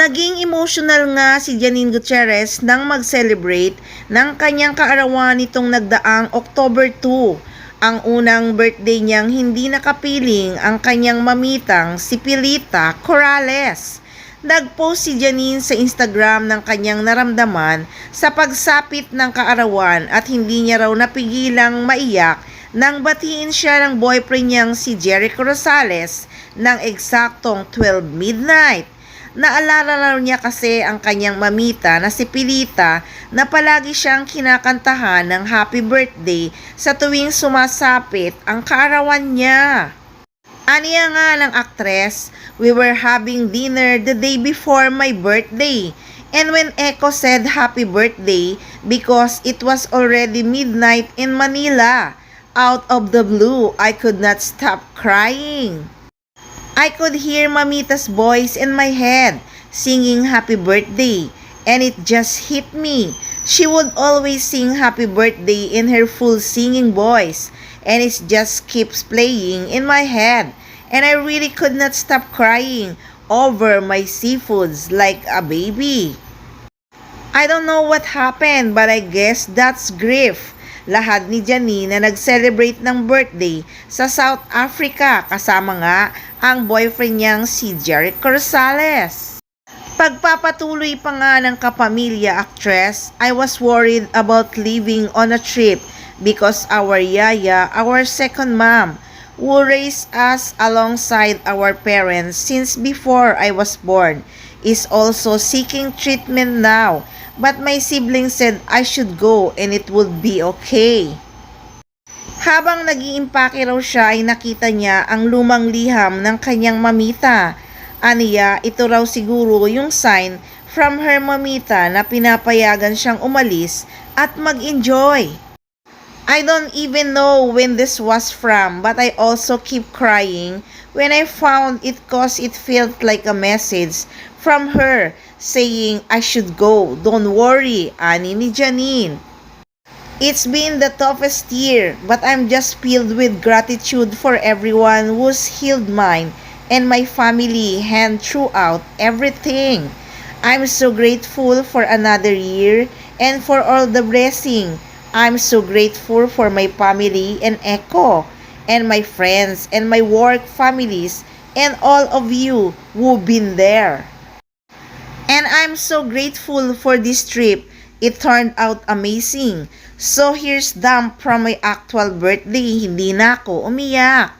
Naging emotional nga si Janine Gutierrez nang mag-celebrate ng kanyang kaarawan nitong nagdaang October 2. Ang unang birthday niyang hindi nakapiling ang kanyang mamitang si Pilita Corrales. Nag-post si Janine sa Instagram ng kanyang naramdaman sa pagsapit ng kaarawan at hindi niya raw napigilang maiyak nang batiin siya ng boyfriend niyang si Jericho Rosales ng eksaktong 12 midnight. Naalala raw niya kasi ang kanyang mamita na si Pilita na palagi siyang kinakantahan ng happy birthday sa tuwing sumasapit ang kaarawan niya. Aniya nga ng aktres, "We were having dinner the day before my birthday. And when Echo said happy birthday because it was already midnight in Manila, out of the blue, I could not stop crying. I could hear Mamita's voice in my head singing happy birthday, and it just hit me. She would always sing happy birthday in her full singing voice, and it just keeps playing in my head, and I really could not stop crying over my seafoods like a baby. I don't know what happened, but I guess that's grief." Lahad ni Janine na nag-celebrate ng birthday sa South Africa kasama nga ang boyfriend niyang si Jericho Rosales. Pagpapatuloy pa nga ng kapamilya actress, "I was worried about leaving on a trip because our yaya, our second mom, who raised us alongside our parents since before I was born, is also seeking treatment now. But my siblings said I should go and it would be okay." Habang nag-iimpake raw siya ay nakita niya ang lumang liham ng kanyang mamita. Aniya, ito raw siguro yung sign from her mamita na pinapayagan siyang umalis at mag-enjoy. "I don't even know when this was from, but I also keep crying when I found it cause it felt like a message from her saying I should go. Don't worry," ani ni Janine. "It's been the toughest year, but I'm just filled with gratitude for everyone who's healed mine and my family hand throughout everything. I'm so grateful for another year and for all the blessing. I'm so grateful for my family and Echo and my friends and my work families and all of you who've been there. And I'm so grateful for this trip. It turned out amazing. So here's dump from my actual birthday. Hindi na ako umiyak."